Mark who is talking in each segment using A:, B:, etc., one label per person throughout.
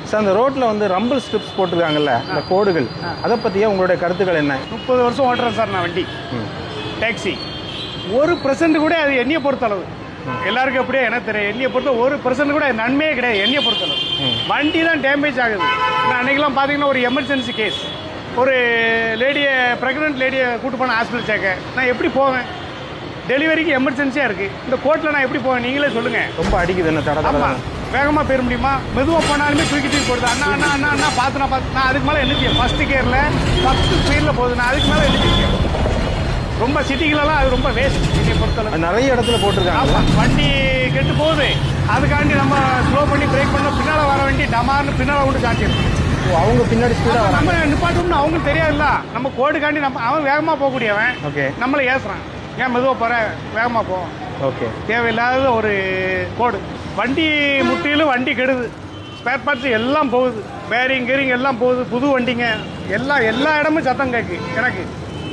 A: Sir அந்த ரோட்டில் வந்து ரம்பிள் ஸ்ட்ரிப்ஸ் போட்டிருக்காங்கல்ல இந்த கோடுகள் அதை பற்றியே உங்களுடைய கருத்துக்கள் என்ன?
B: 30 வருஷம் ஓட்டுறேன் சார் நான் வண்டி டாக்ஸி. 1% கூட அது எண்ணியை பொறுத்தளவு எல்லாருக்கும் அப்படியே எனக்கு தெரியும். எண்ணியை பொறுத்த 1% கூட நன்மையே கிடையாது. எண்ணியை பொறுத்தளவு வண்டி தான் டேமேஜ் ஆகுது. நான் அன்றைக்கெலாம் பார்த்தீங்கன்னா ஒரு எமர்ஜென்சி கேஸ், ஒரு லேடியை ப்ரெக்னென்ட் லேடியை கூட்டு போன ஹாஸ்பிட்டல் சேர்க்க நான் எப்படி போவேன்? டெலிவரிக்கு எமர்ஜென்சியாக இருக்குது. இந்த கோர்ட்டில் நான் எப்படி போவேன் நீங்களே சொல்லுங்கள்.
A: ரொம்ப அடிக்குது என்ன தடை?
B: ஆமாம், வேகமாக போயிட முடியுமா? மெதுவாக போனாலுமே தூக்கி போடுது. அண்ணா அண்ணா அண்ணா அண்ணா பார்த்து நான் அதுக்கு மேலே என்ன செய்யும்? ஃபஸ்ட்டு கியரில் 10 ஸ்பீடில் போகுது. நான் அதுக்கு மேலே என்ன செய்யும்? ரொம்ப சிட்டிகளெல்லாம் அது ரொம்ப வேஸ்ட். என்னை பொறுத்தளவு
A: நிறைய இடத்துல போட்டிருக்காங்க.
B: ஆமாம், வண்டி கெட்டு போகுது. அதுக்காண்டி நம்ம ஸ்லோ பண்ணி பிரேக் பண்ண பின்னால் வர வண்டி டமார்னு பின்னால் கொண்டு காட்டிடும்.
A: அவங்க பின்னாடி ஸ்பீடாக
B: நம்ம நிப்பாட்டோம்னு அவங்களுக்கு தெரியாதுல்ல. நம்ம கோடுக்காண்டி அவன் வேகமாக போகக்கூடியவன்
A: ஓகே
B: நம்மளை ஏசுறான். ஏன் மெதுவாக போகிற, வேகமாக போ.
A: ஓகே,
B: தேவையில்லாத ஒரு கோடு. வண்டி முட்டிலும் வண்டி கெடுது. ஸ்பேர் பார்ட்ஸ் எல்லாம் போகுது, பேரிங் கீரிங் எல்லாம் போகுது. புது வண்டிங்க எல்லா இடமும் சத்தம் கேட்கு எனக்கு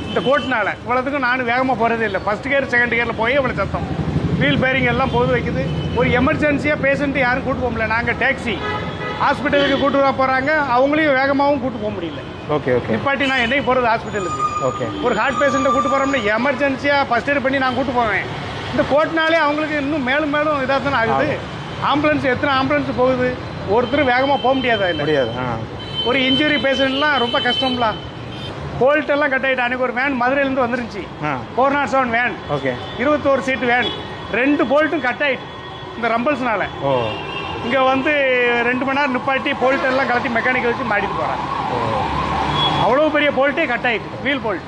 B: இந்த கோட்டினால. இவ்வளோத்துக்கும் நான் வேகமாக போகிறதே இல்லை. ஃபஸ்ட் கியர் செகண்ட் கியரில் போய் இவ்வளோ சத்தம். வீல் பேரிங் எல்லாம் போகுது வைக்குது. ஒரு எமர்ஜென்சியாக பேஷண்ட்டு யாரும் கூட்டு போக முடியல. நாங்கள் டாக்ஸி ஹாஸ்பிட்டலுக்கு கூட்டு வர போகிறாங்க, அவங்களையும் வேகமாகவும் கூட்டு போக முடியல.
A: ஓகே ஓகே,
B: நிப்பாட்டி நான் என்னைக்கு போகிறது ஹாஸ்பிட்டலுக்கு?
A: ஓகே,
B: ஒரு ஹார்ட் பேஷண்ட்டை கூட்டு போகிறோம்னா எமர்ஜென்சியாக ஃபஸ்ட் எய்ட் பண்ணி நான் கூட்டு போவேன். இந்த கோட்டினாலே அவங்களுக்கு இன்னும் மேலும் இதாக தானே ஆகுது. ஆம்புலன்ஸ் எத்தனை ஆம்புலன்ஸ் போகுது? ஒருத்தர் வேகமாக போக முடியாதா? இல்லை
A: முடியாது.
B: ஒரு இன்ஜுரி பேஷண்ட்லாம் ரொம்ப கஷ்டம்லாம். போல்ட்டெல்லாம் கட் ஆகிட்டு. அன்றைக்கி ஒரு வேன் மதுரையிலேருந்து வந்துருந்துச்சு, 407 வேன்,
A: ஓகே,
B: 21 சீட்டு வேன். 2 போல்ட்டும் கட் ஆகிட்டு இந்த ரம்பல்ஸ்னால.
A: ஓ,
B: இங்கே வந்து 2 மணி நேரம் நிப்பாட்டி போல்ட்டெல்லாம் கலட்டி மெக்கானிக்கல் வச்சு மாட்டிட்டு போகிறாங்க. அவ்வளோ பெரிய போல்ட்டே கட் ஆகிட்டு. வீல் போல்ட்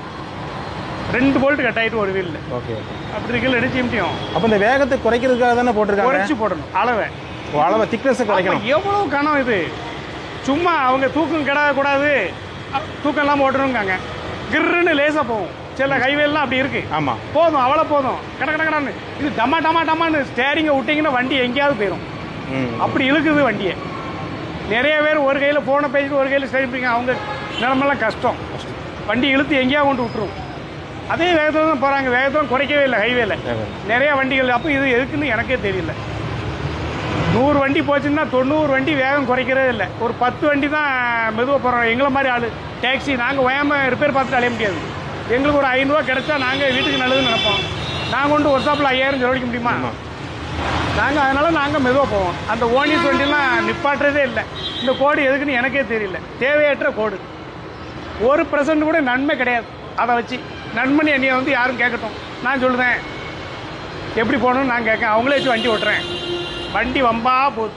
B: 2 போல்ட் கட் ஆகிட்டு ஒரு வீலில்.
A: ஓகே,
B: அப்படி இருக்கல எடுத்து முடியும்.
A: அப்போ இந்த வேகத்தை குறைக்கிறதுக்காக தானே போட்டிருக்காங்க.
B: குறைச்சி போடணும்
A: அளவை திக்னஸை குறைக்கணும்.
B: எவ்வளோ கணம் இது? சும்மா அவங்க தூக்கம் கிடக்கூடாது, தூக்கம் இல்லாமல் ஓட்டணுங்காங்க. கிர்ன்னு லேசாக போகும். சில ஹைவேலாம் அப்படி இருக்கு.
A: ஆமாம்,
B: போதும், அவ்வளோ போதும். கடன்னு இது டமான்னு ஸ்டேரிங்கை விட்டிங்கன்னா வண்டி எங்கேயாவது போயிடும். அப்படி இழுக்குது வண்டியை. நிறைய பேர் ஒரு கையில் ஃபோனை பேசிட்டு ஒரு கையில் ஸ்டேரிங் பிடிங்க. அவங்க நிலமெல்லாம் கஷ்டம். வண்டி இழுத்து எங்கேயாவது கொண்டு விட்டுரும். அதே வேகத்தில் தான் போகிறாங்க. வேகத்தில் குறைக்கவே இல்லை ஹைவேல நிறைய வண்டிகள். அப்போ இது எதுக்குன்னு எனக்கே தெரியல. 100 வண்டி போச்சுன்னா 90 வண்டி வேகம் குறைக்கிறதே இல்லை. ஒரு 10 வண்டி தான் மெதுவாக போகிறோம். எங்களை மாதிரி ஆள் டாக்ஸி நாங்கள் ஓயாமல் ரிப்பேர் பார்த்துட்டு அலைய முடியாது. எங்களுக்கு ஒரு 500 ரூபா கிடைச்சா நாங்கள் வீட்டுக்கு நல்லதுன்னு நினைப்போம். நாங்கள் கொண்டு ஒரு ஷாப்பில் 5000 செலவழிக்க முடியுமா? நாங்கள் மெதுவாக போவோம். அந்த ஓனிஸ் வண்டிலாம் நிப்பாட்டுறதே இல்லை. இந்த கோடு எதுக்குன்னு எனக்கே தெரியல. தேவையற்ற கோடு. 1% கூட நன்மை கிடையாது. அதை வச்சு நன்மணி என்னையை வந்து யாரும் கேட்கட்டும். நான் சொல்லுதேன் எப்படி போகணும்னு நான் கேட்க. அவங்களே வச்சு வண்டி ஓட்டுறேன். வண்டி வம்பா போகுது.